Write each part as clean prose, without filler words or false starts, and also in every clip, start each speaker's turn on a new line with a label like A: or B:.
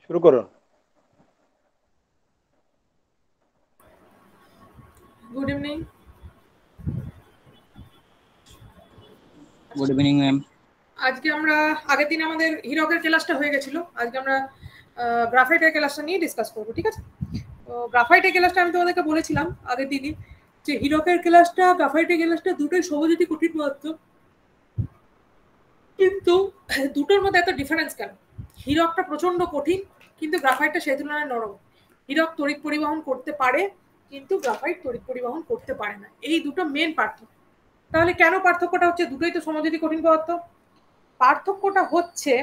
A: শুরু করুন।
B: Good evening.
C: Good evening ma'am.
B: আজকে আমরা আগের দিন আমাদের হিরকের ক্লাসটা হয়ে গেছিল, আজকে আমরা গ্রাফাইটের ক্লাসটা নিয়ে ডিসকাস করবো, ঠিক আছে? তো গ্রাফাইটের ক্লাসটা আমি তোমাদেরকে বলেছিলাম আগের দিনই যে হিরকের ক্লাসটা গ্রাফাইটের ক্লাসটা দুটোই সহজেই কঠিন পদার্থ, কিন্তু দুটোর মধ্যে এত ডিফারেন্স কেন? হিরকটা প্রচন্ড কঠিন কিন্তু গ্রাফাইটটা সেই তুলনায় নরম। হিরক তড়িৎ পরিবহন করতে পারে কিন্তু গ্রাফাইট তড়িৎ পরিবহন করতে পারে না, এই দুটো মেন পার্থক্য। তাহলে কেন পার্থক্যটা হচ্ছে? দুটোই তো সমযোজী কঠিন পদার্থ। পার্থক্যটা হচ্ছে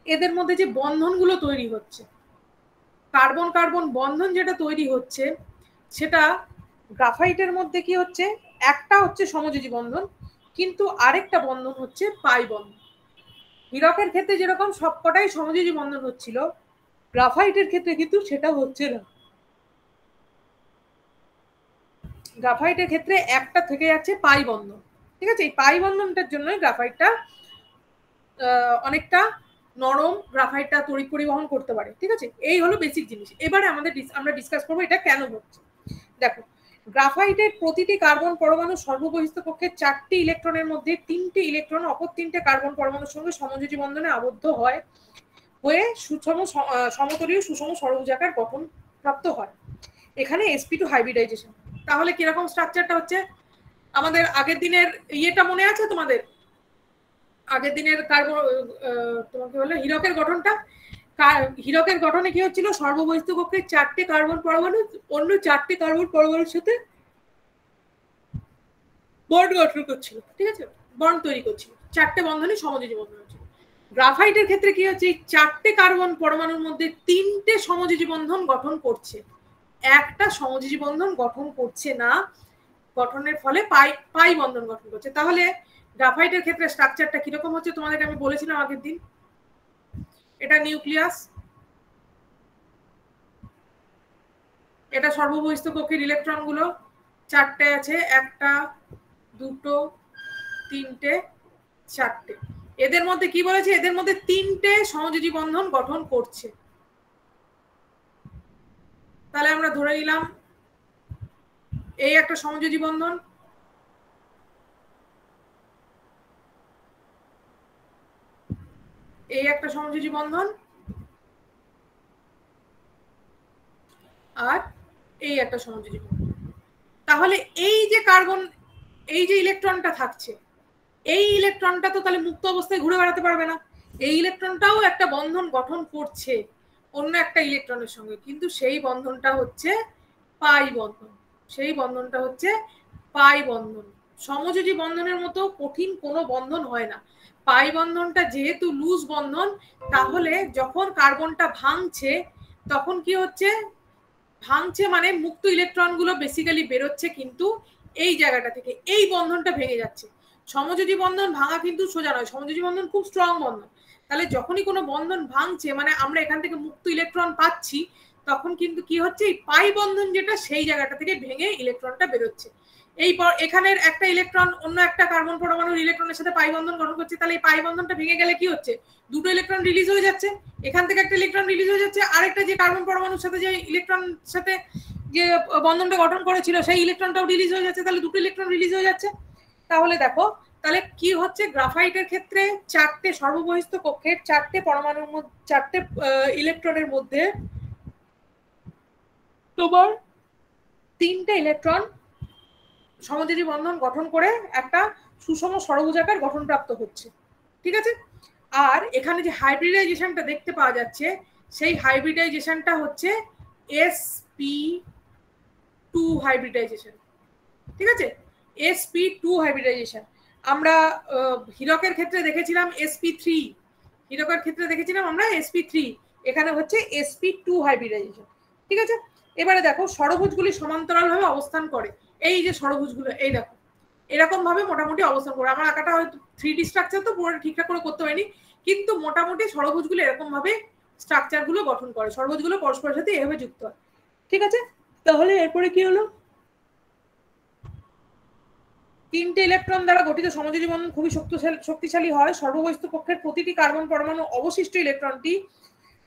B: এদের মধ্যে যে বন্ধনগুলো তৈরি হচ্ছে, কার্বন কার্বন বন্ধন যেটা তৈরি হচ্ছে সেটা গ্রাফাইটের মধ্যে কি হচ্ছে, একটা হচ্ছে সমযোজী বন্ধন কিন্তু আরেকটা বন্ধন হচ্ছে পাই বন্ধন। হীরকের ক্ষেত্রে যেরকম সবকটাই সমযোজী বন্ধন হচ্ছিল, গ্রাফাইটের ক্ষেত্রে কিন্তু সেটা হচ্ছে না। গ্রাফাইটের ক্ষেত্রে একটা থেকে যাচ্ছে পাই বন্ধন, ঠিক আছে? এই পাই বন্ধনটার জন্যই গ্রাফাইটটা অনেকটা নরম, গ্রাফাইটটা তড়িৎ পরিবহন করতে পারে, ঠিক আছে? এই হলো বেসিক জিনিস। এবারে আমরা ডিসকাস করবো এটা কেন হচ্ছে। দেখো, গ্রাফাইটের প্রতিটি কার্বন পরমাণু সর্ববহিস্থ কক্ষে 4টি ইলেকট্রনের মধ্যে 3টি ইলেকট্রন অপর 3টে কার্বন পরমাণুর সঙ্গে সমযোজী বন্ধনে আবদ্ধ হয়ে সমতলীয় সুষম ষড়ভুজাকার গঠন প্রাপ্ত হয়। এখানে sp2 হাইব্রিডাইজেশন। তাহলে কিরকম স্ট্রাকচারটা হচ্ছে? আমাদের আগের দিনের ইয়েটা মনে আছে তোমাদের? আগের দিনের কার্বন তোমাকে বললো হীরকের গঠনটা। হীরকের গঠনে কি হচ্ছিল? সর্ববহিস্থ কক্ষে 4টে কার্বন পরমাণু অন্য 4টে কার্বন পরমাণুর সাথে বন্ড গঠন করছিল, ঠিক আছে? বন্ড তৈরি করছিল, 4টে বন্ধনই সমযোজী বন্ধন হচ্ছিল। গ্রাফাইটের ক্ষেত্রে কি হচ্ছে? 4টে কার্বন পরমাণুর মধ্যে 3টে সমযোজী বন্ধন গঠন করছে, একটা সমযোজী বন্ধন গঠন করছে না। গঠনের ফলে পাই বন্ধন গঠন করছে। তাহলে গ্রাফাইটের ক্ষেত্রে স্ট্রাকচারটা কিরকম হচ্ছে তোমাদেরকে আমি বলেছিলাম আগের দিন। এটা নিউক্লিয়াস, এটা সর্ববহিস্থ কক্ষের ইলেকট্রন গুলো 4টে আছে, একটা দুটো তিনটে চারটে। এদের মধ্যে কি বলেছে? এদের মধ্যে 3টে সমযোজী বন্ধন গঠন করছে। তাহলে আমরা ধরে নিলাম এই একটা সমযোজী বন্ধন, এই একটা সমযোজী বন্ধন, আর এই একটা সমযোজী বন্ধন। তাহলে এই যে কার্বন, এই যে ইলেকট্রনটা থাকছে, এই ইলেকট্রনটা তো তাহলে মুক্ত অবস্থায় ঘুরে বেড়াতে পারবে না। এই ইলেকট্রনটাও একটা বন্ধন গঠন করছে অন্য একটা ইলেকট্রনের সঙ্গে, কিন্তু সেই বন্ধনটা হচ্ছে পাই বন্ধন। সেই বন্ধনটা হচ্ছে পাই বন্ধন। সমযোজী বন্ধনের মতো কঠিন কোনো বন্ধন হয় না। পাই বন্ধনটা যেহেতু লুজ বন্ধন, তাহলে যখন কার্বনটা ভাঙছে তখন কি হচ্ছে? ভাঙছে মানে মুক্ত ইলেকট্রনগুলো বেসিক্যালি বেরোচ্ছে কিন্তু এই জায়গাটা থেকে, এই বন্ধনটা ভেঙে যাচ্ছে। সমযোজী বন্ধন ভাঙা কিন্তু সোজা নয়, সমযোজী বন্ধন খুব স্ট্রং বন্ধন। তাহলে যখনই কোনো বন্ধন ভাঙছে মানে আমরা এখান থেকে মুক্ত ইলেকট্রন পাচ্ছি, তখন কিন্তু কি হচ্ছে? এই পাই বন্ধন যেটা সেই জায়গাটা থেকে ভেঙে ইলেকট্রনটা বেরোচ্ছে। এখানের একটা ইলেকট্রন অন্য একটা কার্বন পরমাণুর ইলেকট্রনের সাথে পাই বন্ধন গঠন করছে, তাহলে এই পাই বন্ধনটা ভেঙে গেলে কি হচ্ছে? দুটো ইলেকট্রন রিলিজ হয়ে যাচ্ছে, এখান থেকে একটা ইলেকট্রন রিলিজ হয়ে যাচ্ছে, আরেকটা যে কার্বন পরমাণুর সাথে যে ইলেকট্রন সাথে যে বন্ধনটা গঠন করেছিল সেই ইলেকট্রনটাও রিলিজ হয়ে যাচ্ছে, তাহলে দুটো ইলেকট্রন রিলিজ হয়ে যাচ্ছে। তাহলে দেখো, তাহলে কি হচ্ছে? গ্রাফাইটের ক্ষেত্রে 4টে সর্ববহিস্থ কক্ষের 4টে পরমাণুর মধ্যে 4টে ইলেকট্রনের মধ্যে তোমার 3টে ইলেকট্রন সমযোজী বন্ধন গঠন করে একটা সুষম ষড়ভুজাকার গঠন প্রাপ্ত হচ্ছে, ঠিক আছে? আর এখানে যে হাইব্রিডাইজেশনটা দেখতে পাওয়া যাচ্ছে, সেই হাইব্রিডাইজেশনটা হচ্ছে sp2 হাইব্রিডাইজেশন, ঠিক আছে? sp2 hybridization. আমরা হীরকের ক্ষেত্রে দেখেছিলাম sp3, হীরকের ক্ষেত্রে দেখেছিলাম আমরা sp3, এখানে হচ্ছে sp2 হাইব্রিডাইজেশন, ঠিক আছে? এবারে দেখো, ষড়ভুজগুলি সমান্তরালভাবে অবস্থান করে। এই যে ষড়ভুজগুলো, এই দেখো এরকম ভাবে মোটামুটি অবস্থান করে। আমার আঁকাটা হয়তো 3D স্ট্রাকচার তো পুরো ঠিকঠাক করে করতে হয়নি, কিন্তু মোটামুটি ষড়ভুজগুলো এরকম ভাবে স্ট্রাকচারগুলো গঠন করে, ষড়ভুজগুলো পরস্পরের সাথে এভাবে যুক্ত হয়, ঠিক আছে? তাহলে এরপরে কি হলো? 3টে ইলেকট্রন দ্বারা গঠিত সমযোজী বন্ধন খুবই শক্তিশালী হয়। সর্ববহিস্থ কক্ষের প্রতিটি কার্বন পরমাণু অবশিষ্ট ইলেকট্রনটি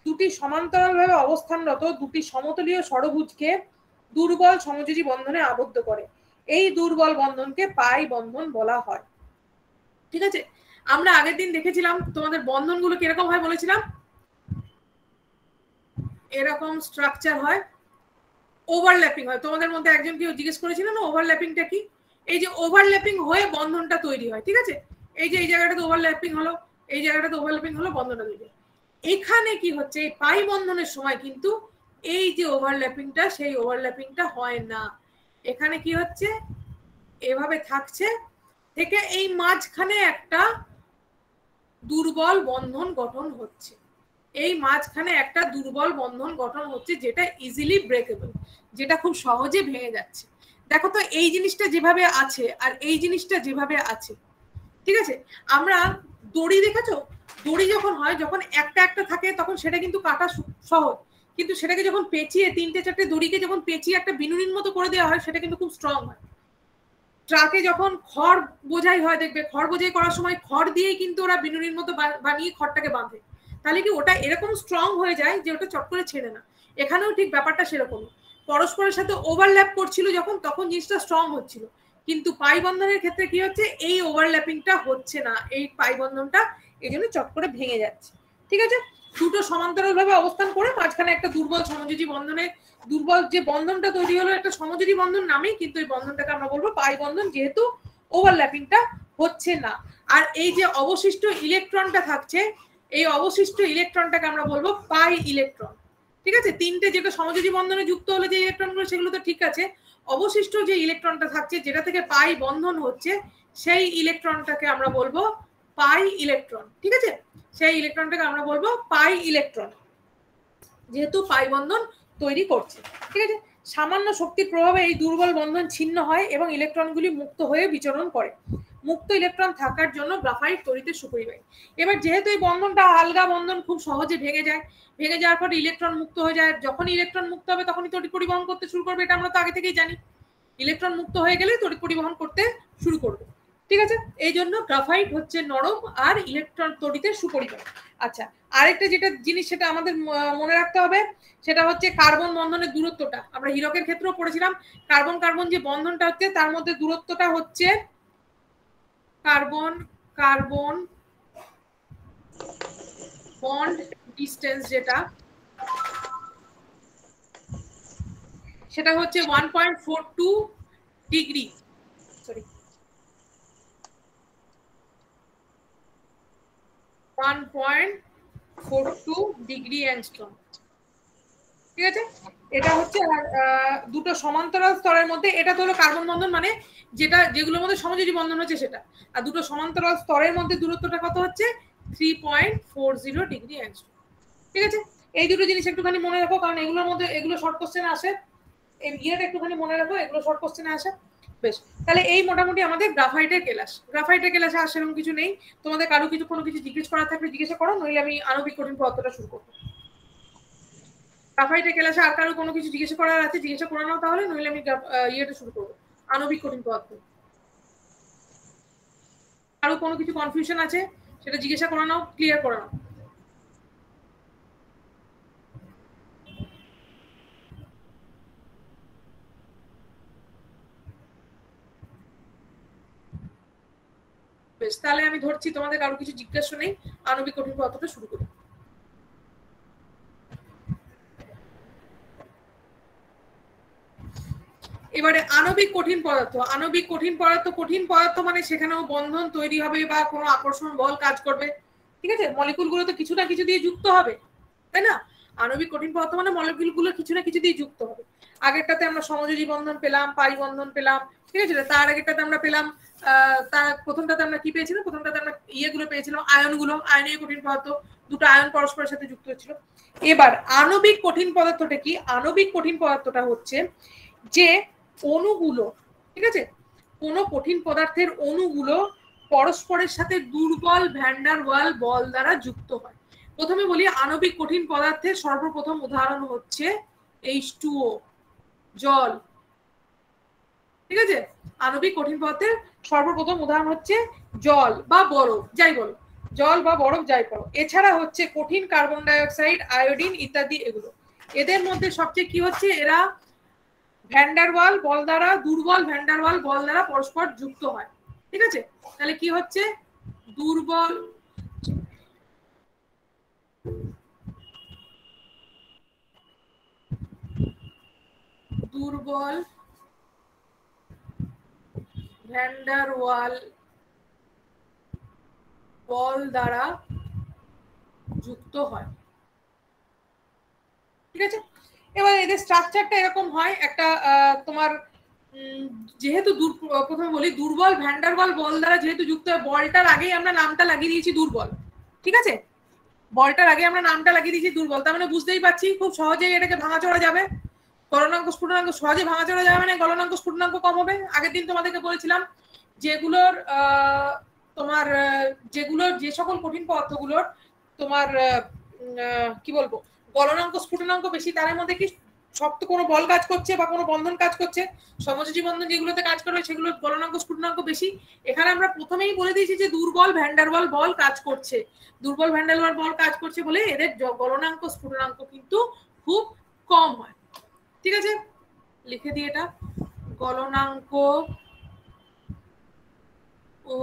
B: দুটি সমান্তরালভাবে অবস্থানরত দুটি সমতলীয় ষড়ভুজকে দুর্বল সমযোজী বন্ধনে আবদ্ধ করে। এই দুর্বল বন্ধনকে পাই বন্ধন বলা হয়। ঠিক আছে, আমরা আগের দিন দেখেছিলাম তোমাদের বন্ধনগুলো কিরকম হয় বলেছিলাম, এরকম স্ট্রাকচার হয়, ওভারল্যাপিং হয়। তোমাদের মধ্যে একজন কেউ জিজ্ঞেস করেছিল না ওভারল্যাপিংটা কি? এই যে ওভারল্যাপিং হয়ে বন্ধনটা তৈরি হয়। ঠিক আছে, এই যে এই জায়গাটাতে ওভারল্যাপিং হলো, এই জায়গাটাতে ওভারল্যাপিং হলো, বন্ধনটা তৈরি হয়। এখানে কি হচ্ছে, এই পাই বন্ধনের সময় কিন্তু এই যে ওভারল্যাপিংটা, সেই ওভারল্যাপিংটা হয় না। এখানে কি হচ্ছে, এভাবে থাকছে, থেকে এই মাঝখানে একটা দুর্বল বন্ধন গঠন হচ্ছে। এই মাঝখানে একটা দুর্বল বন্ধন গঠন হচ্ছে, যেটা ইজিলি ব্রেকেবল, যেটা খুব সহজে ভেঙে যাচ্ছে। দেখো তো এই জিনিসটা যেভাবে আছে আর এই জিনিসটা যেভাবে আছে, ঠিক আছে, আমরা দড়ি দেখেছো, দড়ি যখন হয়, যখন একটা একটা থাকে তখন সেটা কিন্তু কাটা সহজ, কিন্তু সেটাকে যখন পেঁচিয়ে তিনটে চারটে দড়িকে যখন পেঁচিয়ে একটা বিনুনির মতো করে দেওয়া হয়, সেটা কিন্তু খুব স্ট্রং হয়। ট্রাকে যখন খড় বোঝাই হয়, দেখবে খড় বোঝাই করার সময় খড় দিয়েই কিন্তু ওরা বিনুনির মতো বানিয়ে খড়টাকে বাঁধে, তাহলে কি ওটা এরকম স্ট্রং হয়ে যায় যে ওটা চট করে ছেড়ে না। এখানেও ঠিক ব্যাপারটা সেরকম, পরস্পরের সাথে ওভারল্যাপ করছিল যখন, তখন জিনিসটা স্ট্রং হচ্ছিল, কিন্তু পাই বন্ধনের ক্ষেত্রে কি হচ্ছে, এই ওভারল্যাপিংটা হচ্ছে না, এই পাই বন্ধনটা এই জন্য চট করে ভেঙে যাচ্ছে। ঠিক আছে, দুটো সমান্তরাল ভাবে অবস্থান করে মাঝখানে একটা দুর্বল সমযোজী বন্ধনে, দুর্বল যে বন্ধনটা তৈরি হলো একটা সমযোজী বন্ধন নামে, কিন্তু এই বন্ধনটাকে আমরা বলবো পাই বন্ধন, যেহেতু ওভারল্যাপিংটা হচ্ছে না। আর এই যে অবশিষ্ট ইলেকট্রনটা থাকছে, এই অবশিষ্ট ইলেকট্রনটাকে আমরা বলবো পাই ইলেকট্রন। ঠিক আছে, তিনটে যেটা সমযোজী বন্ধনে যুক্ত হলে যে ইলেকট্রনগুলো, সেগুলো তো ঠিক আছে, অবশিষ্ট যে ইলেকট্রনটা থাকছে, যেটা থেকে পাই বন্ধন হচ্ছে, সেই ইলেকট্রনটাকে আমরা বলবো পাই ইলেকট্রন। ঠিক আছে, সেই ইলেকট্রনটাকে আমরা বলবো পাই ইলেকট্রন, যেহেতু পাই বন্ধন তৈরি করছে। ঠিক আছে, সামান্য শক্তির প্রভাবে এই দুর্বল বন্ধন ছিন্ন হয় এবং ইলেকট্রনগুলি মুক্ত হয়ে বিচরণ করে। মুক্ত ইলেকট্রন থাকার জন্য গ্রাফাইট তড়িতে সুপরিবাহী। এবার যেহেতু এই বন্ধনটা আলগা বন্ধন, খুব সহজে ভেঙে যায়, ভেঙে যাওয়ার পর ইলেকট্রন মুক্ত হয়ে যায়, যখন ইলেকট্রন মুক্ত হবে তখনই তড়িৎ পরিবহন করতে শুরু করবে, এটা আমরা তো আগে থেকেই জানি, ইলেকট্রন মুক্ত হয়ে গেলে তড়িৎ পরিবহন করতে শুরু করবে। ঠিক আছে, এই জন্য গ্রাফাইট হচ্ছে নরম আর ইলেকট্রন তড়িতে সুপরিবাহী। আচ্ছা, আরেকটা যেটা জিনিস সেটা আমাদের মনে রাখতে হবে, সেটা হচ্ছে কার্বন বন্ধনের দূরত্বটা। আমরা হীরকের ক্ষেত্রেও পড়েছিলাম, কার্বন কার্বন যে বন্ধনটা হচ্ছে তার মধ্যে দূরত্বটা হচ্ছে কার্বন কার্বন বন্ড ডিসটেন্স, যেটা সেটা হচ্ছে 1.42 ডিগ্রি, সরি 1.42 ডিগ্রি অ্যাংস্ট্রম। ঠিক আছে, এটা হচ্ছে দুটো সমান্তরাল স্তরের মধ্যে, এটা তো হলো কার্বন বন্ধন, মানে যেটা যেগুলোর মধ্যে সমযোজী বন্ধন হচ্ছে সেটা, আর দুটো সমান্তরাল স্তরের মধ্যে দূরত্বটা কত হচ্ছে, 3.40 ডিগ্রি অ্যাংস্ট্রম। ঠিক আছে, এই দুটো জিনিস একটুখানি মনে রাখো, কারণ এগুলোর মধ্যে এগুলো শর্ট কোশ্চেনে আসে, এই ইয়েটা একটুখানি মনে রাখো, এগুলো শর্ট কোশ্চেনে আসে। বেশ, তাহলে এই মোটামুটি আমাদের গ্রাফাইটের ক্লাস। গ্রাফাইটের ক্লাসে আর সেরকম কিছু নেই, তোমাদের কারো কিছু কোনো কিছু জিজ্ঞেস করার থাকলে জিজ্ঞাসা করো, নইলে আমি আণবিক কঠিন পদার্থটা শুরু করবো। গ্রাফাইটের ক্লাসে আর কারো কোনো কিছু জিজ্ঞাসা করার আছে জিজ্ঞাসা করে নাও তাহলে, নইলে আমি ইয়েটা শুরু করবো, আণবিক কঠিন পদার্থ। আরো কোনো কিছু কনফিউশন আছে সেটা জিজ্ঞাসা করে নাও, ক্লিয়ার করে নাও। বেশ, তাহলে আমি ধরছি তোমাদের কারো কিছু জিজ্ঞাসা নেই, আণবিক কঠিন পদার্থটা শুরু করি। এবারে আণবিক কঠিন পদার্থ। আণবিক কঠিন পদার্থ, কঠিন পদার্থ মানে সেখানেও বন্ধন তৈরি হবে বা কোনো আকর্ষণ বল কাজ করবে। ঠিক আছে, মলিকুলগুলো তো কিছু না কিছু দিয়ে যুক্ত হবে, তাই না? আণবিক কঠিন পদার্থ মানে মলিকুলগুলো কিছু না কিছু দিয়ে যুক্ত হবে। আগেরটাতে আমরা সমযোজী বন্ধন পেলাম, পাই বন্ধন পেলাম, ঠিক আছে, তার আগেরটাতে আমরা পেলাম তার প্রথমটাতে আমরা কি পেয়েছিলাম, প্রথমটাতে আমরা ইয়েগুলো পেয়েছিলাম আয়নগুলো, আয়নীয় কঠিন পদার্থ, দুটো আয়ন পরস্পরের সাথে যুক্ত হচ্ছিল। এবার আণবিক কঠিন পদার্থটা কি? আণবিক কঠিন পদার্থটা হচ্ছে যে অণুগুলো, ঠিক আছে, কোন কঠিন পদার্থের অণুগুলো পরস্পরের সাথে দুর্বল ভ্যান ডার ওয়াল বল দ্বারা যুক্ত হয়। প্রথমে বলি আণবিক কঠিন পদার্থের সর্বপ্রথম উদাহরণ হচ্ছে H2O, জল। ঠিক আছে, আণবিক কঠিন পদার্থের সর্বপ্রথম উদাহরণ হচ্ছে জল বা বরফ, যাই বলো। জল বা বরফ যাই করো। এছাড়া হচ্ছে কঠিন কার্বন ডাই অক্সাইড, আয়োডিন ইত্যাদি, এগুলো এদের মধ্যে সবচেয়ে কি হচ্ছে, এরা ভ্যান্ডারওয়াল বল দ্বারা, দুর্বল ভ্যান্ডারওয়াল বল দ্বারা পরস্পর যুক্ত হয়। ঠিক আছে, তাহলে কি হচ্ছে, দুর্বল দুর্বল ভ্যান্ডারওয়াল বল দ্বারা যুক্ত হয়। ঠিক আছে, এবার এদের স্ট্রাকচারটা এরকম হয়, একটা তোমার যেহেতু প্রথমে বলি দুর্বল ভ্যান্ডারওয়াল বল দ্বারা যেহেতু যুক্ত হয়, বলটার আগেই আমরা নামটা লাগিয়ে দিয়েছি দুর্বল। ঠিক আছে, বলটার আগে আমরা নামটা লাগিয়ে দিয়েছি দুর্বল, তার মানে বুঝতেই পারছি খুব সহজেই এটাকে ভাঙাচোরা যাবে। গলনাঙ্ক স্ফুটনাঙ্ক সহজে ভাঙাচোরা যাবে, মানে গলনাঙ্ক স্ফুটনাঙ্ক কম হবে। আগের দিন তোমাদেরকে বলেছিলাম যেগুলোর তোমার যেগুলোর যে সকল কঠিন পদার্থগুলোর তোমার কি বলবো গলনাঙ্ক স্ফুটনাঙ্ক বেশি, তার মধ্যে কি শক্ত কোনো বল কাজ করছে বা কোনো বন্ধন কাজ করছে, সমযোজী বন্ধন যেগুলোতে কাজ করবে সেগুলোর গলনাঙ্ক স্ফুটনাঙ্ক বেশি। এখানে আমরা প্রথমেই বলে দিয়েছি যে দুর্বল ভ্যান্ডারওয়াল বল কাজ করছে, দুর্বল ভ্যান্ডারওয়াল বল কাজ করছে বলে এদের গলনাঙ্ক স্ফুটনাঙ্ক কিন্তু খুব কম হয়। ঠিক আছে, লিখে দিই এটা, গলনাঙ্ক ও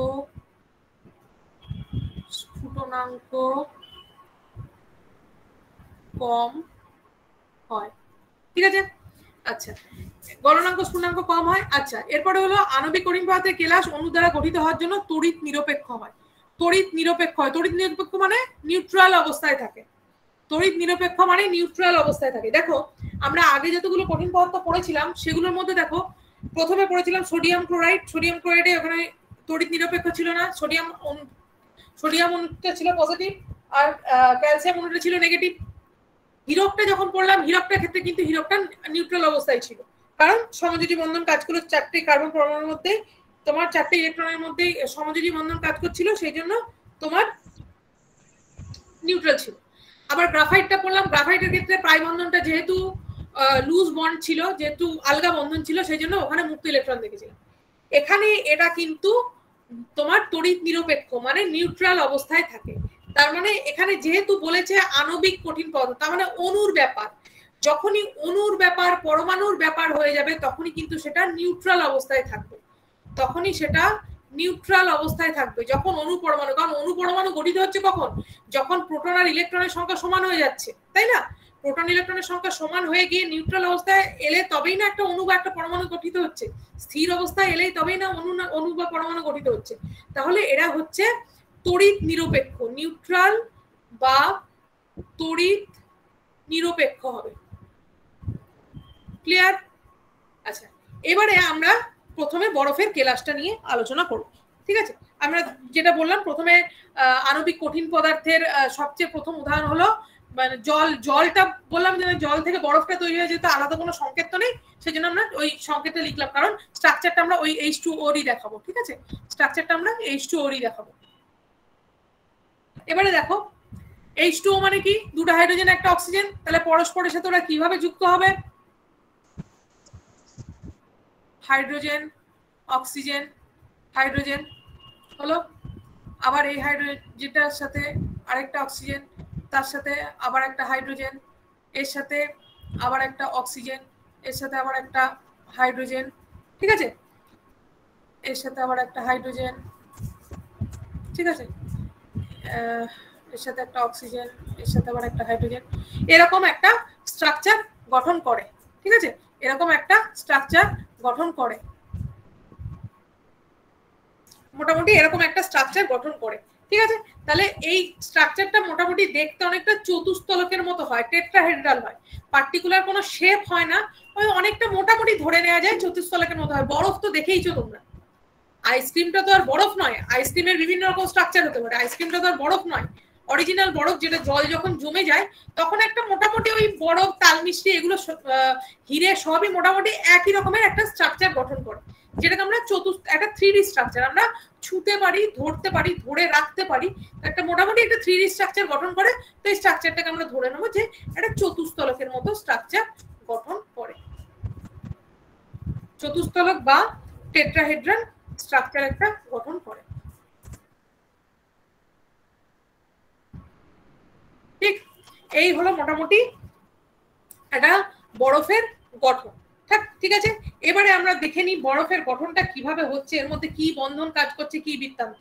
B: স্ফুটনাঙ্ক কম হয়। ঠিক আছে, আচ্ছা, গলনাঙ্ক স্ফুটনাঙ্ক কম হয়। আচ্ছা, এরপরে হলো আণবিক কঠিন পদার্থের কেলাস অণু দ্বারা গঠিত হওয়ার জন্য তড়িৎ নিরপেক্ষ হয়। তড়িৎ নিরপেক্ষ হয়, তড়িৎ নিরপেক্ষ মানে নিউট্রাল অবস্থায় থাকে। তড়িৎ নিরপেক্ষ মানে নিউট্রাল অবস্থায় থাকে। দেখো আমরা আগে যতগুলো কঠিন পদার্থ পড়েছিলাম সেগুলোর মধ্যে দেখো প্রথমে পড়েছিলাম সোডিয়াম ক্লোরাইড, সোডিয়াম ক্লোরাইডে ওখানে তড়িৎ নিরপেক্ষ ছিল না, সোডিয়াম অণুটা ছিল পজিটিভ আর ক্যালসিয়াম অণুটা ছিল নেগেটিভ। হীরকটা যখন পড়লাম, হীরকটার ক্ষেত্রে কিন্তু হীরকটা নিউট্রাল অবস্থায় ছিল, কারণ সমযোজী বন্ধন কাজ করলো, চারটে কার্বন পরমাণুর মধ্যে তোমার চারটে ইলেকট্রনের মধ্যে সমযোজী বন্ধন কাজ করছিল, সেই জন্য তোমার নিউট্রাল ছিল। আবার গ্রাফাইটটা পড়লাম, গ্রাফাইটের ক্ষেত্রে পাই বন্ধনটা যেহেতু লুজ বন্ড ছিল, যেহেতু আলগা বন্ধন ছিল, সেই জন্য ওখানে মুক্ত ইলেকট্রন দেখেছিলাম। এখানে এটা কিন্তু তোমার তড়িৎ নিরপেক্ষ মানে নিউট্রাল অবস্থায় থাকে। তার মানে এখানে যেহেতু বলেছে আণবিক কঠিন পদার্থ, তার মানে অণুর ব্যাপার, যখনই অণুর ব্যাপার পরমাণুর ব্যাপার হয়ে যাবে তখনই কিন্তু সেটা নিউট্রাল অবস্থায় থাকবে, তখনই সেটা নিউট্রাল অবস্থায় থাকবে যখন অণু পরমাণু, কারণ অণু পরমাণু গঠিত হচ্ছে কখন, যখন প্রোটন আর ইলেকট্রনের সংখ্যা সমান হয়ে যাচ্ছে, তাই না? প্রোটন ইলেকট্রনের সংখ্যা সমান হয়ে গিয়ে নিউট্রাল অবস্থায় এলে তবেই না একটা অণু বা একটা পরমাণু গঠিত হচ্ছে, স্থির অবস্থায় এলেই তবেই না অণু বা পরমাণু গঠিত হচ্ছে। তাহলে এরা হচ্ছে তড়িৎ নিরপেক্ষ, নিউট্রাল বা তড়িৎ নিরপেক্ষ হবে। ক্লিয়ার? আচ্ছা, এবারে আমরা প্রথমে বরফের কেলাসটা নিয়ে আলোচনা করব। ঠিক আছে, আমরা যেটা বললাম প্রথমে আণবিক কঠিন পদার্থের সবচেয়ে প্রথম উদাহরণ হলো মানে জল। জলটা বললাম যে জল থেকে বরফটা তৈরি হয়ে যেতে আলাদা কোনো সংকেত তো নেই, সেজন্য আমরা ওই সংকেতটা লিখলাম, কারণ স্ট্রাকচারটা আমরা ওই H2O দেখাবো। ঠিক আছে, স্ট্রাকচারটা আমরা H2O দেখাবো। এবারে দেখো H2O মানে কি, দুটো হাইড্রোজেন একটা অক্সিজেন, তাহলে পরস্পরের সাথে ওরা কিভাবে যুক্ত হবে, হাইড্রোজেন অক্সিজেন হাইড্রোজেন হলো, আবার এই হাইড্রোজেনটার সাথে আরেকটা অক্সিজেন, তার সাথে আবার একটা হাইড্রোজেন, এর সাথে আবার একটা অক্সিজেন, এর সাথে আবার একটা হাইড্রোজেন। ঠিক আছে, এর সাথে আবার একটা হাইড্রোজেন। ঠিক আছে, এর সাথে একটা অক্সিজেন, এর সাথে আবার একটা হাইড্রোজেন, এরকম একটা স্ট্রাকচার গঠন করে। ঠিক আছে, এরকম একটা স্ট্রাকচার গঠন করে, মোটামুটি এরকম একটা স্ট্রাকচার গঠন করে। ঠিক আছে, তাহলে এই স্ট্রাকচারটা মোটামুটি দেখতে অনেকটা চতুস্তলকের মতো হয়, টেট্রাহেড্রাল হয়, পার্টিকুলার কোনো শেপ হয় না, ওই অনেকটা মোটামুটি ধরে নেওয়া যায় চতুস্তলকের মতো হয়। বরফ তো দেখেইছো তোমরা, আইসক্রিমটা তো আর বরফ নয়, আইসক্রিমের বিভিন্ন রকম স্ট্রাকচার হতে পারে, আইসক্রিমটা তো আর বরফ নয়, অরিজিনাল বরফ যেটা জল যখন জমে যায় তখন একটা মোটামুটি ওই বরফ তাল মিষ্টি এগুলো হিরে সবই মোটামুটি একই রকমের একটা স্ট্রাকচার গঠন করে, যেটাকে আমরা একটা 3D স্ট্রাকচার আমরা ছুঁতে পারি, ধরতে পারি, ধরে রাখতে পারি, একটা মোটামুটি একটা 3D স্ট্রাকচার গঠন করে। তো এই স্ট্রাকচারটাকে আমরা ধরে নেবো যে একটা চতুস্তলকের মতো স্ট্রাকচার গঠন করে, চতুস্তলক বা টেট্রাহেড্রাল স্ট্রাকচার একটা গঠন করে। এই হলো মোটামুটি একটা বরফের গঠন। ঠিক আছে, এবারে আমরা দেখে নিই বরফের গঠনটা কিভাবে হচ্ছে, এর মধ্যে কি বন্ধন কাজ করছে, কি বৃত্তান্ত।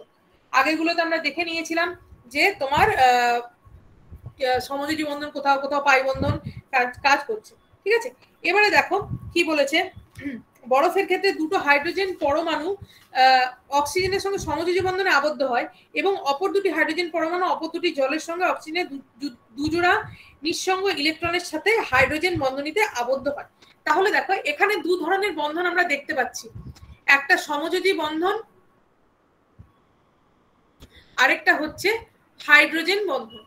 B: আগেগুলোতে আমরা দেখে নিয়েছিলাম যে তোমার সমযোজী বন্ধন, কোথাও কোথাও পাই বন্ধন কাজ করছে। ঠিক আছে, এবারে দেখো কি বলেছে, বরফের ক্ষেত্রে দুটো হাইড্রোজেন পরমাণু অক্সিজেনের সঙ্গে সমযোজী বন্ধনে আবদ্ধ হয় এবং অপর দুটি হাইড্রোজেন পরমাণু অপর দুটি জলের সঙ্গে অক্সিজেনের দুজোড়া নিঃসঙ্গ ইলেকট্রনের সাথে হাইড্রোজেন বন্ধনীতে আবদ্ধ হয়। তাহলে দেখো এখানে দু ধরনের বন্ধন আমরা দেখতে পাচ্ছি, একটা সমযোজী বন্ধন, আরেকটা হচ্ছে হাইড্রোজেন বন্ধন।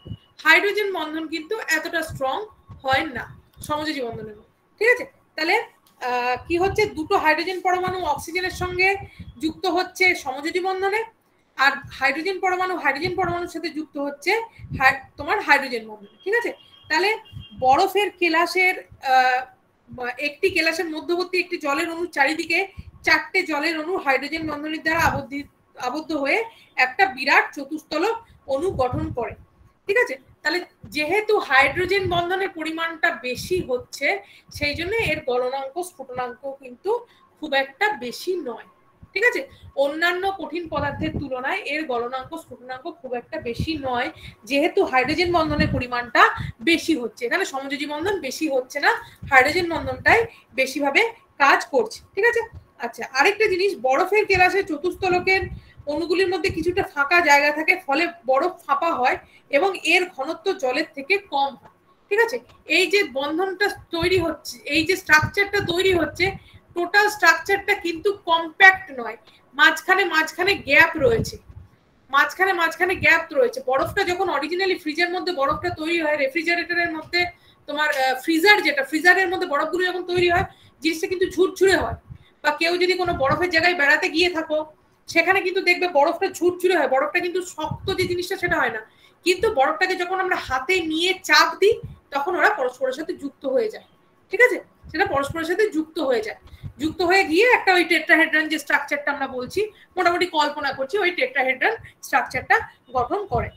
B: হাইড্রোজেন বন্ধন কিন্তু এতটা স্ট্রং হয় না সমযোজী বন্ধনের। ঠিক আছে, তাহলে কি হচ্ছে, দুটো হাইড্রোজেন পরমাণু অক্সিজেনের সঙ্গে যুক্ত হচ্ছে সমযোজী বন্ধনে, আর হাইড্রোজেন পরমাণুর সাথে যুক্ত হচ্ছে তোমার হাইড্রোজেন বন্ধনে। ঠিক আছে, তাহলে বরফের কেলাসের একটি কেলাসের মধ্যবর্তী একটি জলের অণু চারিদিকে চারটে জলের অণু হাইড্রোজেন বন্ধনীর দ্বারা আবদ্ধ হয়ে একটা বিরাট চতুস্তলক অণু গঠন করে। ঠিক আছে, তাহলে যেহেতু হাইড্রোজেন বন্ধনের পরিমাণটা বেশি হচ্ছে, সেই জন্য এর গলনাঙ্ক স্ফুটনাঙ্ক কিন্তু খুব একটা বেশি নয়। ঠিক আছে, অন্যান্য কঠিন পদার্থের তুলনায় এর গলনাঙ্ক স্ফুটনাঙ্ক খুব একটা বেশি নয়, যেহেতু হাইড্রোজেন বন্ধনের পরিমাণটা বেশি হচ্ছে। এখানে সমযোজী বন্ধন বেশি হচ্ছে না, হাইড্রোজেন বন্ধনটাই বেশিভাবে কাজ করছে। ঠিক আছে, আচ্ছা, আরেকটা জিনিস, বরফের কেলাসের চতুস্তলকের অণুগুলির মধ্যে কিছুটা ফাঁকা জায়গা থাকে, ফলে বরফ ফাঁপা হয় এবং এর ঘনত্ব জলের থেকে কম হয়। ঠিক আছে, এই যে বন্ধনটা তৈরি হচ্ছে, এই যে স্ট্রাকচারটা তৈরি হচ্ছে, টোটাল স্ট্রাকচারটা কিন্তু কম্প্যাক্ট নয়, মাঝখানে গ্যাপ রয়েছে, মাঝখানে গ্যাপ রয়েছে। বরফটা যখন অরিজিনালি ফ্রিজের মধ্যে বরফটা তৈরি হয়, রেফ্রিজারেটরের মধ্যে তোমার ফ্রিজারের মধ্যে বরফগুলো যখন তৈরি হয়, জিনিসটা কিন্তু ঝুরঝুরে হয়। বা কেউ যদি কোনো বরফের জায়গায় বেড়াতে গিয়ে থাকো, সেখানে কিন্তু দেখবে বরফটা ঝুরঝুরে হয়, বরফটা কিন্তু শক্ত যে জিনিসটা সেটা হয় না। কিন্তু বরফটাকে যখন আমরা হাতে নিয়ে চাপ দিই, তখন ওরা পরস্পরের সাথে যুক্ত হয়ে যায়। ঠিক আছে, সেটা পরস্পরের সাথে যুক্ত হয়ে গিয়ে একটা ওই টেট্রাহেড্রন যে স্ট্রাকচারটা আমরা বলছি, মোটামুটি কল্পনা করছি, ওই টেট্রাহেড্রন স্ট্রাকচারটা গঠন করে।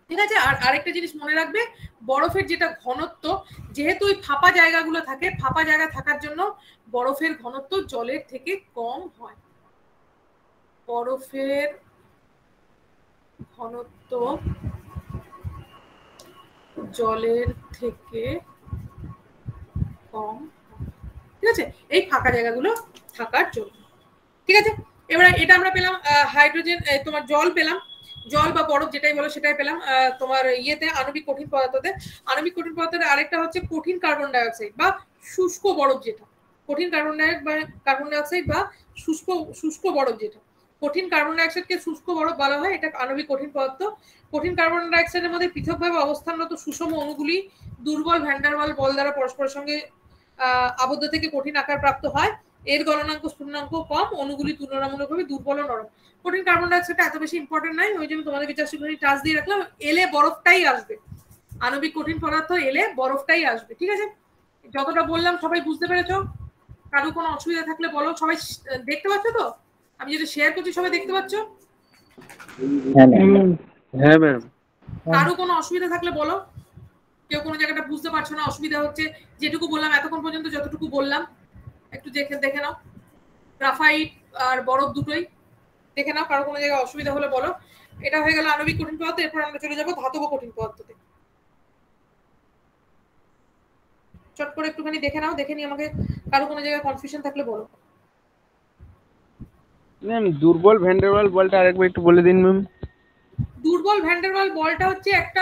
B: ঠিক আছে, আর আরেকটা জিনিস মনে রাখবে, বরফের যেটা ঘনত্ব, যেহেতু ওই ফাঁপা জায়গাগুলো থাকে, ফাঁপা জায়গা থাকার জন্য বরফের ঘনত্ব জলের থেকে কম হয়। বরফের ঘনত্ব জলের থেকে কম, ঠিক আছে, এই ফাঁকা জায়গাগুলো থাকার জন্য। ঠিক আছে, এবার এটা আমরা পেলাম হাইড্রোজেন, তোমার জল পেলাম, জল বা বরফ যেটাই বলো সেটাই পেলাম তোমার ইয়েতে আণবিক কঠিন পদার্থতে। আণবিক কঠিন পদার্থের আরেকটা হচ্ছে কঠিন কার্বন ডাইঅক্সাইড বা শুষ্ক বরফ, যেটা কঠিন কার্বন ডাইঅক্সাইড বা শুষ্ক বরফ, যেটা কঠিন কার্বন ডাইঅক্সাইডকে শুষ্ক বরফ বলা হয়, এটা আণবিক কঠিন পদার্থ। কঠিন কার্বন ডাইঅক্সাইডের মধ্যে পৃথকভাবে অবস্থানরত সুষম অণুগুলি দুর্বল ভ্যান ডার ওয়াল বল দ্বারা পরস্পরের সঙ্গে আবদ্ধ থেকে কঠিন আকার প্রাপ্ত হয়। এর গলনাঙ্ক স্ফুটনাঙ্ক কম, অণুগুলি তুলনামূলকভাবে দুর্বল ও নরম। কঠিন কার্বন ডাইঅক্সাইডটা এত বেশি ইম্পর্টেন্ট নয়, ওই জন্য তোমাদেরকে জাস্ট একটু টাচ দিয়ে রাখলাম। এলে বরফটাই আসবে, আণবিক কঠিন পদার্থ এলে বরফটাই আসবে। ঠিক আছে, যতটা বললাম সবাই বুঝতে পেরেছো? কারো কোনো অসুবিধা থাকলে বলো। সবাই দেখতে পাচ্ছ তো? আমি যেটা শেয়ার করছি সবাই দেখতে পাচ্ছ?
A: হ্যাঁ ম্যাম।
B: কারো কোনো অসুবিধা থাকলে বলো। কেউ কোনো জায়গাটা বুঝতে পারছো না, অসুবিধা হচ্ছে, যেটুকু বললাম এতক্ষণ পর্যন্ত যতটুকু বললাম একটু দেখে নাও। গ্রাফাইট আর বরফ দুটোই দেখে নাও, কারো কোনো জায়গায় অসুবিধা হলে বলো। এটা হয়ে গেল আণবিক কঠিন পদার্থ, এরপর আমরা চলে যাবো ধাতব কঠিন পদার্থতে। চট করে একটুখানি দেখে নাও, দেখে নিয়ে আমাকে কারো কোনো জায়গায় কনফিউশন থাকলে বলো।
A: ম্যাম দুর্বল ভ্যান ডার ওয়াল বলটা আরেকবার একটু বলে দিন ম্যাম।
B: দুর্বল ভ্যান ডার ওয়াল বলটা হচ্ছে একটা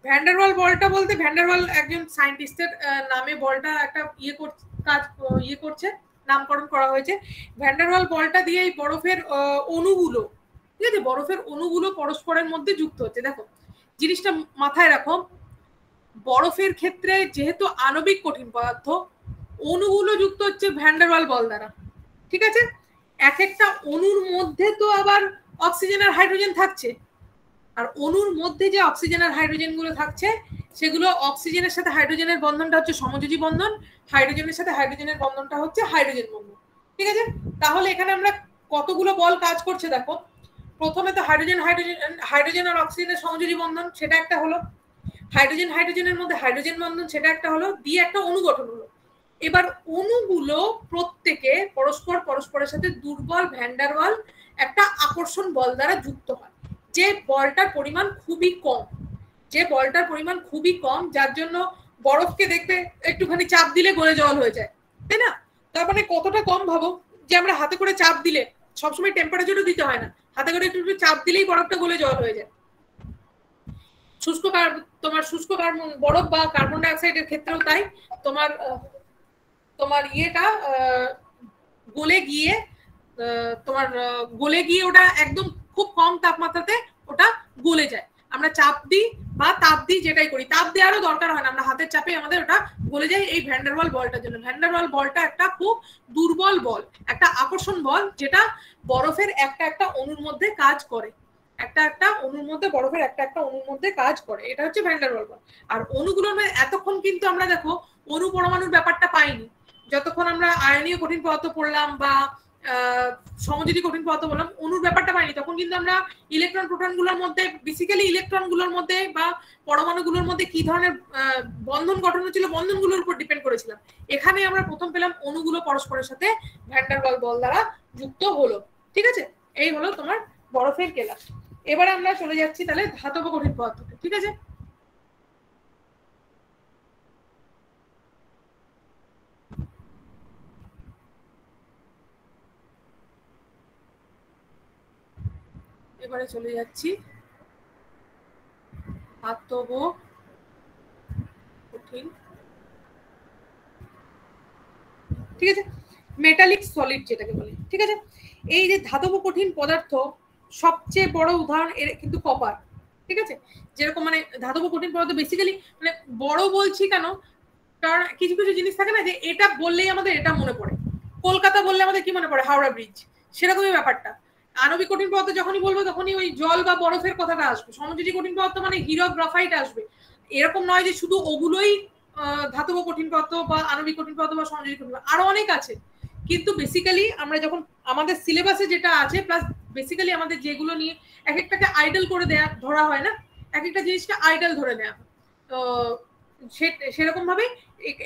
B: ভ্যান ডার ওয়াল বলটা বলতে ভ্যান ডার ওয়াল একজন সায়েন্টিস্টের নামে বলটা একটা ইয়ে করছে, নামকরণ করা হয়েছে। ভ্যান ডার ওয়াল বলটা দিয়ে এই বরফের অণুগুলো, ঠিক আছে, বরফের অণুগুলো পরস্পরের মধ্যে যুক্ত হচ্ছে। দেখো জিনিসটা মাথায় রাখো, বরফের ক্ষেত্রে যেহেতু আণবিক কঠিন পদার্থ, অণুগুলো যুক্ত হচ্ছে ভ্যান ডার ওয়াল বল দ্বারা। ঠিক আছে, এক একটা অণুর মধ্যে তো আবার অক্সিজেন আর হাইড্রোজেন থাকছে, আর অণুর মধ্যে যে অক্সিজেন আর হাইড্রোজেন গুলো থাকছে, সেগুলো অক্সিজেনের সাথে হাইড্রোজেনের বন্ধনটা হচ্ছে সমযোজী বন্ধন, হাইড্রোজেনের সাথে হাইড্রোজেনের বন্ধনটা হচ্ছে হাইড্রোজেন বন্ধন। ঠিক আছে, তাহলে এখানে আমরা কতগুলো বল কাজ করছে দেখো। প্রথমে তো হাইড্রোজেন আর অক্সিজেনের সমযোজী বন্ধন, সেটা একটা হলো। হাইড্রোজেন হাইড্রোজেনের মধ্যে হাইড্রোজেন বন্ধন সেটা একটা হলো, দিয়ে একটা অণু গঠন হলো। এবার অণুগুলো প্রত্যেকে পরস্পরের সাথে দুর্বল ভ্যান ডার ওয়াল একটা আকর্ষণ বল দ্বারা যুক্ত হয়, যে বলটার পরিমাণ খুবই কম, যার জন্য বরফকে দেখবে একটুখানি চাপ দিলে গলে জল হয়ে যায়, তাই না? তার মানে কতটা কম ভাবো, যে আমরা হাতে করে চাপ দিলে, সবসময় টেম্পারেচারও দিতে হয় না, হাতে করে একটু চাপ দিলেই বরফটা গলে জল হয়ে যায়। শুষ্ক বরফ বা কার্বন ডাই অক্সাইডের ক্ষেত্রেও তাই, তোমার ইয়েটা গলে গিয়ে ওটা একদম খুব কম তাপমাত্রাতে ওটা গলে যায়। আমরা চাপ দিই বা তাপ দিই, যেটাই করি, তাপ দেওয়ারও দরকার হয় না, আমরা হাতের চাপে আমাদের ওটা গলে যায়। এই ভ্যান ডার ওয়াল বলটার জন্য। ভ্যান ডার ওয়াল বলটা একটা খুব দুর্বল বল, একটা আকর্ষণ বল, যেটা বরফের একটা অণুর মধ্যে কাজ করে, বরফের একটা অণুর মধ্যে কাজ করে। এটা হচ্ছে ভ্যান ডার ওয়াল বল। আর অণুগুলোর এতক্ষণ কিন্তু আমরা দেখো অণু পরমাণুর ব্যাপারটা পাইনি, যতক্ষণ আমরা আয়নীয় কঠিন পদার্থ পড়লাম বা সমযোজী কঠিন পদার্থ বললাম, অণুর ব্যাপারটা পাইনি। তখন কিন্তু আমরা ইলেকট্রন প্রোটনগুলোর মধ্যে, বেসিক্যালি ইলেকট্রনগুলোর মধ্যে বা পরমাণুগুলোর মধ্যে কি ধরনের বন্ধন গঠন হচ্ছিল, বন্ধনগুলোর উপর ডিপেন্ড করেছিলাম। এখানে আমরা প্রথম পেলাম অণুগুলো পরস্পরের সাথে ভ্যান ডার ওয়াল বল দ্বারা যুক্ত হলো। ঠিক আছে, এই হলো তোমার বরফের কেলাস। এবারে আমরা চলে যাচ্ছি তাহলে ধাতব কঠিন পদার্থতে। ঠিক আছে, এবারে চলে যাচ্ছি ধাতব কঠিন। ঠিক আছে, মেটালিক সলিড যেটাকে বলে। ঠিক আছে, এই যে ধাতব কঠিন পদার্থ, সবচেয়ে বড় উদাহরণ এর কিন্তু কপার। ঠিক আছে, যেরকম মানে ধাতব কঠিন পদার্থ বেসিক্যালি মানে বড় বলছি কেন, কারণ কিছু কিছু জিনিস থাকে না যে এটা বললেই আমাদের এটা মনে পড়ে। কলকাতা বললে আমাদের কি মনে পড়ে? হাওড়া ব্রিজ। সেরকমই ব্যাপারটা। আণবিক কঠিন পদার্থ যখনই বলবো তখনই ওই জল বা বরফের কথাটা আসবে। সমযোজী কঠিন পদার্থ মানে হিরো, গ্রাফাইট আসবে। এরকম নয় যে শুধু ওগুলোই ধাতব কঠিন পদার্থ বা আণবিক কঠিন পদার্থ বা সমযোজী কঠিন পদার্থ, আরো অনেক আছে। কিন্তু বেসিক্যালি আমরা যখন আমাদের সিলেবাসে যেটা আছে, প্লাস বেসিক্যালি আমাদের যেগুলো নিয়ে এক একটাকে আইডল করে ধরা হয় না, এক একটা জিনিসকে আইডল ধরে নেওয়া হয়, তো সেরকম ভাবে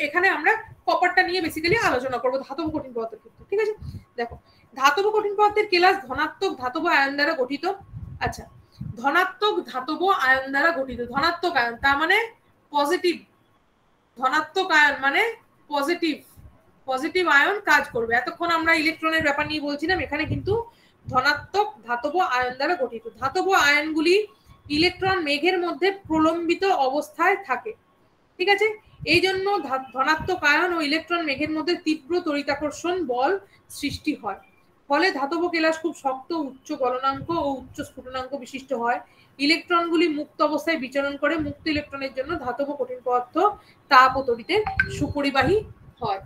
B: এখানে আমরা কপারটা নিয়ে বেসিক্যালি আলোচনা করবো ধাতব কঠিন পদার্থের ক্ষেত্রে। ঠিক আছে, দেখো ধাতব কঠিন পদার্থের কেলাস ধনাত্মক ধাতব আয়ন দ্বারা গঠিত। আচ্ছা, ধনাত্মক ধাতব আয়ন দ্বারা গঠিত। ধনাত্মক আয়ন তার মানে পজিটিভ, ধনাত্মক আয়ন মানে পজিটিভ আয়ন কাজ করবে। এতক্ষণ আমরা ইলেকট্রনের ব্যাপার নিয়ে বলছিলাম, এখানে কিন্তু ধনাত্মক ধাতব আয়ন দ্বারা গঠিত। ধাতব আয়নগুলি ইলেকট্রন মেঘের মধ্যে প্রলম্বিত অবস্থায় থাকে। ঠিক আছে, এই জন্য ধনাত্মক আয়ন ও ইলেকট্রন মেঘের মধ্যে তীব্র তড়িতাকর্ষণ বল সৃষ্টি হয়। ফলে ধাতব কেলাস খুব শক্ত, উচ্চ গলনাঙ্ক ও উচ্চ স্ফুটনাঙ্ক বিশিষ্ট হয়। ইলেকট্রনগুলি মুক্ত অবস্থায় বিচরণ করে। মুক্ত ইলেকট্রনের জন্য ধাতব কঠিন পদার্থ তাপ ও তড়িতের সুপরিবাহী হয়।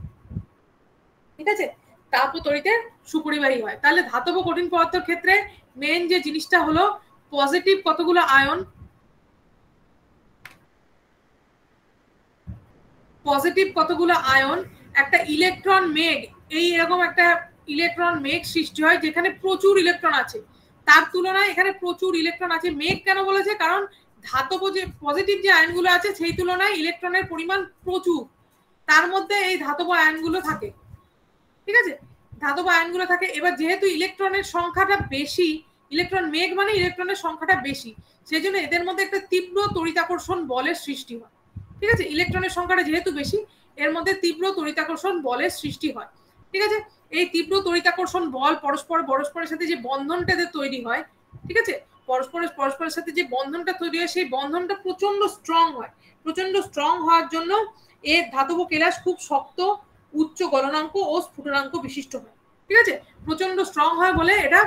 B: ঠিক আছে, তাপ ও তড়িতের সুপরিবাহী হয়। তাহলে ধাতব কঠিন পদার্থের ক্ষেত্রে মেন যে জিনিসটা হলো পজিটিভ কতগুলো আয়ন, একটা ইলেকট্রন মেঘ, এই এরকম একটা ইলেকট্রন মেঘ সৃষ্টি হয় যেখানে প্রচুর ইলেকট্রন আছে। তার তুলনায় এখানে প্রচুর ইলেকট্রন আছে। মেঘ কেন বলেছে? কারণ ধাতব যে পজিটিভ যে আয়নগুলো আছে সেই তুলনায় ইলেকট্রনের পরিমাণ প্রচুর, তার মধ্যে এই ধাতব আয়নগুলো থাকে। ঠিক আছে, ধাতব আয়নগুলো থাকে। এবার যেহেতু ইলেকট্রনের সংখ্যাটা বেশি, ইলেকট্রন মেঘ মানে ইলেকট্রনের সংখ্যাটা বেশি, সেই জন্য এদের মধ্যে একটা তীব্র তড়িতাকর্ষণ বলের সৃষ্টি হয়। ঠিক আছে, ইলেকট্রনের সংখ্যাটা যেহেতু বেশি, এর মধ্যে তীব্র তড়িতাকর্ষণ বলের সৃষ্টি হয়। ঠিক আছে, এই তীব্র তড়িতাকর্ষণ বল পরস্পরের সাথে যে বন্ধনটা তৈরি হয়, ঠিক আছে, পরস্পরের সাথে যে বন্ধনটা তৈরি হয়, সেই বন্ধনটা প্রচন্ড স্ট্রং হয়। প্রচন্ড স্ট্রং হওয়ার জন্য এর ধাতব কেলাস খুব শক্ত, উচ্চ গলনাঙ্ক ও স্ফুটনাঙ্ক বিশিষ্ট হয়। ঠিক আছে, প্রচন্ড স্ট্রং হয় বলে এটা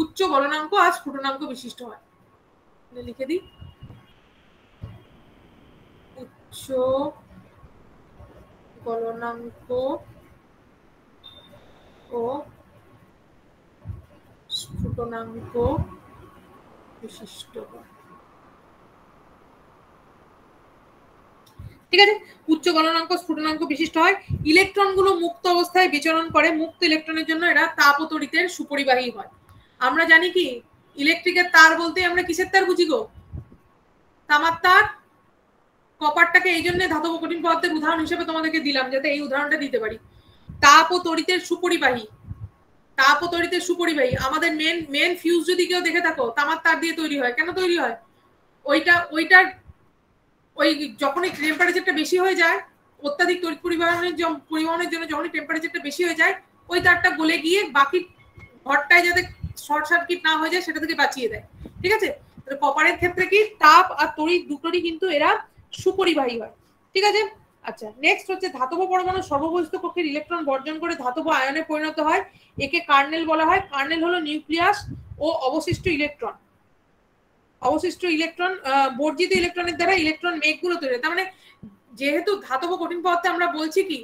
B: উচ্চ গলনাঙ্ক আর স্ফুটনাঙ্ক বিশিষ্ট হয়। লিখে দিই, উচ্চ গলনাঙ্ক ও স্ফুটনাঙ্ক বিশিষ্ট হয়। ঠিক আছে, উচ্চ গলনাঙ্ক স্ফুটনাঙ্ক বিশিষ্ট হয়। ইলেকট্রনগুলো মুক্ত অবস্থায় বিচরণ করে। মুক্ত ইলেকট্রনের জন্য এরা তাপ ও তড়িতের সুপরিবাহী হয়। আমরা জানি কি ইলেকট্রিকের তার বলতে আমরা কিসের তার বুঝি গো? তামার তার, কপারটাকে এই জন্য ধাতব কঠিন পদার্থের উদাহরণ হিসেবে তোমাদেরকে দিলাম, যাতে এই উদাহরণটা দিতে পারি। তাপ ও তড়িতের সুপরিবাহী, তাপ ও তড়িতের সুপরিবাহী। আমাদের মেন ফিউজ যদি কেউ দেখে থাকো, তামার তার দিয়ে তৈরি হয়। কেন তৈরি হয়? ওইটার ওই যখনই টেম্পারেচারটা বেশি হয়ে যায়, অত্যাধিক তড়িৎ পরিবহনের জন্য যখনই টেম্পারেচারটা বেশি হয়ে যায়, ওই তারটা গলে গিয়ে বাকি ঘরটায় যাতে শর্ট সার্কিট না হয়ে যায় সেটা থেকে বাঁচিয়ে দেয়। ঠিক আছে? কপারের ক্ষেত্রে কি তাপ আর তড়িৎ দুটোরই কিন্তু এরা সুপরিবাহী হয়। ঠিক আছে? আচ্ছা, নেক্সট হচ্ছে ধাতব পরমাণু সর্ববহিস্থ কক্ষের ইলেকট্রন বর্জন করে ধাতব আয়নে পরিণত হয়, একে কার্নেল বলা হয়। কার্নেল হলো নিউক্লিয়াস ও অবশিষ্ট ইলেকট্রন। অবশিষ্ট ইলেকট্রন বর্জিত ইলেকট্রনের দ্বারা ইলেকট্রন মেঘগুলো তৈরি হয়। তার মানে যেহেতু ধাতব কঠিন পদার্থে আমরা বলছি কি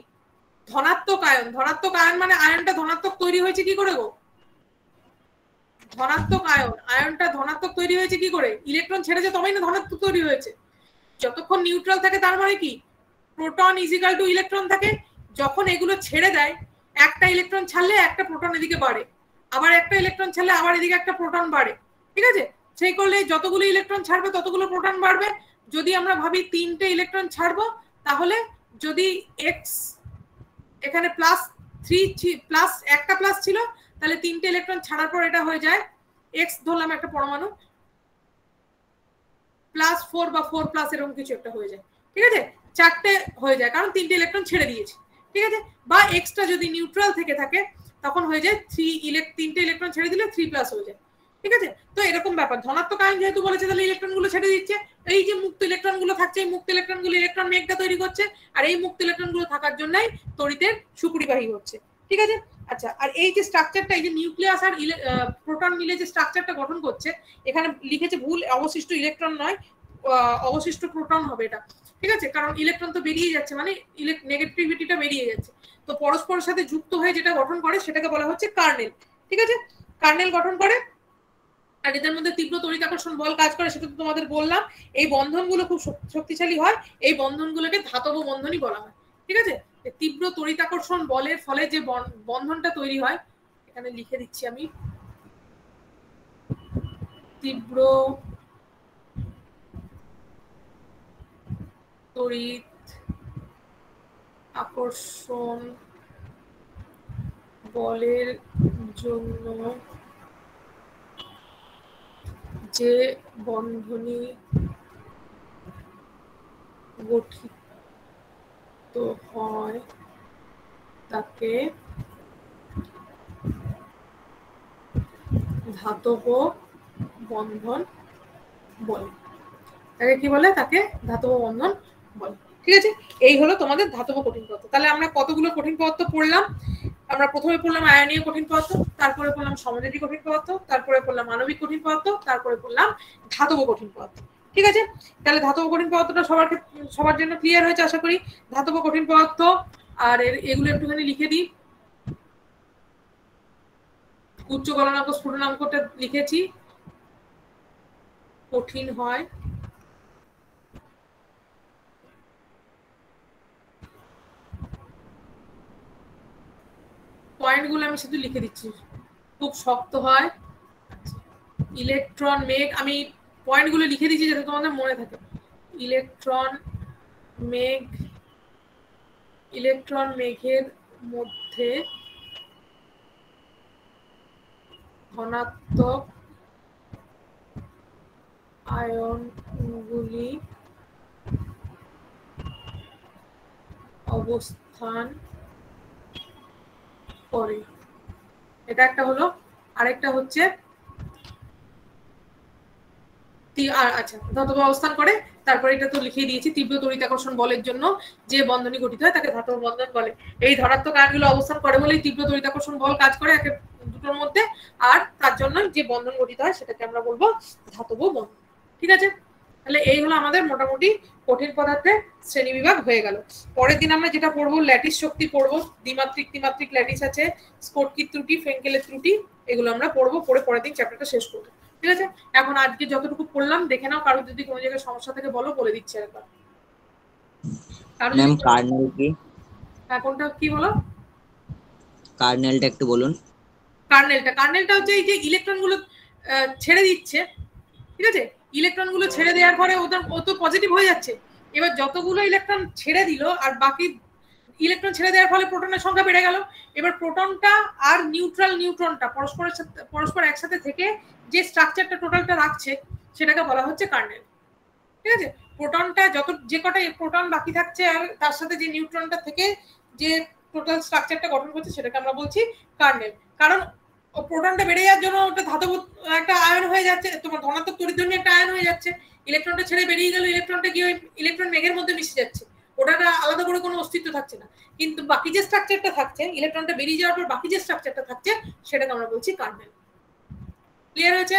B: ধনাত্মক আয়ন, ধনাত্মক আয়ন মানে আয়নটা ধনাত্মক তৈরি হয়েছে কি করে গো? ধনাত্মক আয়ন, আয়নটা ধনাত্মক তৈরি হয়েছে কি করে? ইলেকট্রন ছেড়েছে তবেই না ধনাত্মক তৈরি হয়েছে। যতক্ষণ নিউট্রাল থাকে তার মানে কি প্রোটন ইজিক্যাল টু ইলেকট্রন থাকে। যখন এগুলো ছেড়ে দেয়, একটা ইলেকট্রন ছাড়লে একটা প্রোটন এদিকে বাড়ে, আবার একটা ইলেকট্রন ছাড়লে আবার এদিকে একটা প্রোটন বাড়ে। ঠিক আছে? সেই করলে যতগুলো ইলেকট্রন ছাড়বে ততগুলো প্রোটন বাড়বে। যদি আমরা ভাবি 3টে ইলেকট্রন ছাড়বো, তাহলে যদি এক্স এখানে +3 প্লাস একটা প্লাস ছিল, তাহলে 3টে ইলেকট্রন ছাড়ার পর এটা হয়ে যায় এক্স ধরলাম একটা পরমাণু, +4 বা 4+ এরকম কিছু একটা হয়ে যায়। ঠিক আছে? 4টে হয়ে যায় কারণ 3টে ইলেকট্রন ছেড়ে দিয়েছে। ঠিক আছে? বা এক্সটা যদি নিউট্রাল থেকে থাকে তখন হয়ে যায় 3টে ইলেকট্রন ছেড়ে দিলে 3+ হয়ে যায়। ঠিক আছে? তো এরকম ব্যাপার। ধনাত্মক আয়ন যেহেতু বলেছে তাহলে ইলেকট্রনগুলো ছেড়ে দিচ্ছে। এই যে মুক্ত ইলেকট্রনগুলো থাকছে, এই মুক্ত ইলেকট্রনগুলো ইলেকট্রন মেঘটা তৈরি করছে, আর এই মুক্ত ইলেকট্রনগুলো থাকার জন্যই তড়িতের সুপরিবাহী হচ্ছে। ঠিক আছে? আচ্ছা, আর এই যে স্ট্রাকচারটা, এই যে নিউক্লিয়াস আর প্রোটন মিলে যে স্ট্রাকচারটা গঠন করছে, এখানে লিখেছে ভুল, অবশিষ্ট ইলেকট্রন নয়, অবশিষ্ট প্রোটন হবে এটা। ঠিক আছে? কারণ ইলেকট্রন তো বেরিয়ে যাচ্ছে, মানে নেগেটিভিটিটা বেরিয়ে যাচ্ছে। তো পরস্পরের সাথে যুক্ত হয়ে যেটা গঠন করে সেটাকে বলা হচ্ছে কার্নেল। ঠিক আছে? কার্নেল গঠন করে, আর এদের মধ্যে তীব্র তড়িৎাকর্ষণ বল কাজ করে, সেটা তো তোমাদের বললাম। এই বন্ধনগুলো খুব শক্তিশালী হয়, এই বন্ধনগুলোকে ধাতব বন্ধনই বলা হয়। ঠিক আছে? তীব্র তড়িৎাকর্ষণ বলের ফলে যে বন্ধনটা তৈরি হয়, এখানে লিখে দিচ্ছি আমি, তীব্র তড়িৎ আকর্ষণ বলের জন্য যে বন্ধনী গঠিত হয় তাকে ধাতব বন্ধন বলে। তাকে কি বলে? তাকে ধাতব বন্ধন বলে। ঠিক আছে? এই হলো তোমাদের ধাতব কঠিন পদার্থ। তাহলে আমরা কতগুলো কঠিন পদার্থ পড়লাম? আমরা প্রথমে পড়লাম আয়নীয় কঠিন পদার্থ, তারপরে পড়লাম সমযোজী কঠিন পদার্থ, তারপরে পড়লাম আণবিক কঠিন পদার্থ, তারপরে পড়লাম ধাতব কঠিন পদার্থ। ঠিক আছে? তাহলে ধাতব কঠিন পদার্থটা সবার জন্য ক্লিয়ার হয়েছে আশা করি। ধাতব কঠিন পদার্থ আর এগুলো একটুখানি লিখে দিই। উচ্চ গলনাঙ্ক স্ফুটনাঙ্কটা লিখেছি, কঠিন হয়, পয়েন্টগুলো আমি শুধু লিখে দিচ্ছি, খুব শক্ত হয়, ইলেকট্রন মেঘ, আমি পয়েন্টগুলো লিখে দিচ্ছি যাতে তোমাদের মনে থাকে। ইলেকট্রন মেঘের মধ্যে ধনাত্মক আয়নগুলি অবস্থান করে, এটা একটা হলো। আরেকটা হচ্ছে আচ্ছা, ধাতব অবস্থান করে, তারপরে এটা তো লিখে দিয়েছি, তীব্র তড়িৎাকর্ষণ বলের জন্য যে বন্ধনী গঠিত হয় তাকে ধাতব বন্ধন বলে। এই ধনাত্মক আয়নগুলো অবস্থান করে বলেই তীব্র তড়িৎাকর্ষণ বল কাজ করে একে দুটোর মধ্যে, আর তার জন্য যে বন্ধন গঠিত হয় সেটাকে আমরা বলবো ধাতব বন্ধন। ঠিক আছে? তাহলে এই হলো আমাদের মোটামুটি কঠিন পদার্থের শ্রেণীবিভাগ হয়ে গেল। পরের দিন আমরা যেটা পড়বো ল্যাটিস শক্তি পড়বো, দ্বিমাত্রিক ত্রিমাত্রিক ল্যাটিস আছে, স্কোটকির ত্রুটি, ফ্রেঙ্কেলের ত্রুটি, এগুলো আমরা পড়বো, পরে পরের দিন চ্যাপ্টারটা শেষ করবো। ঠিক আছে? এখন আজকে যতটুকু পড়লাম দেখে নাও, কারো যদি কোনো জায়গায় সমস্যা থাকে বলো, বলে দিচ্ছি একবার।
C: ম্যাম কার্নেল কি?
B: হ্যাঁ, কোনটা কি বলো?
C: কার্নেলটা একটু বলুন।
B: কার্নেলটা হচ্ছে এই যে ইলেকট্রনগুলো ছেড়ে দিচ্ছে। ঠিক আছে? ইলেকট্রনগুলো ছেড়ে দেওয়ার পরে ও তো পজিটিভ হয়ে যাচ্ছে, এবার যতগুলো ইলেকট্রন ছেড়ে দিল আর বাকি ইলেকট্রন ছেড়ে দেওয়ার ফলে প্রোটনের সংখ্যা বেড়ে গেল। এবার প্রোটনটা আর নিউট্রনটা পরস্পর একসাথে থেকে যে স্ট্রাকচারটা টোটালটা রাখছে সেটাকে বলা হচ্ছে কার্নেল। ঠিক আছে, প্রোটনটা যে কটা প্রোটন বাকি থাকছে আর তার সাথে যে নিউট্রনটা থেকে যে টোটাল স্ট্রাকচারটা গঠন করছে সেটাকে আমরা বলছি কার্নেল। কারণ প্রোটনটা বেড়ে যাওয়ার জন্য ওটা ধাতব একটা আয়ন হয়ে যাচ্ছে, তোমার ধনাত্মক তড়িৎধর্মী একটা আয়ন হয়ে যাচ্ছে, ইলেকট্রনটা ছেড়ে বেরিয়ে গেল, ইলেকট্রনটা গিয়ে ইলেকট্রন মেঘের মধ্যে মিশে যাচ্ছে, ওটাটা আলাদা করে কোনো অস্তিত্ব থাকছে না। কিন্তু বাকি যে স্ট্রাকচারটা থাকছে, ইলেকট্রনটা বেরিয়ে যাওয়ার পর বাকি যে স্ট্রাকচারটা থাকছে সেটাকে আমরা বলছি কার্নেল। ক্লিয়ার হয়েছে?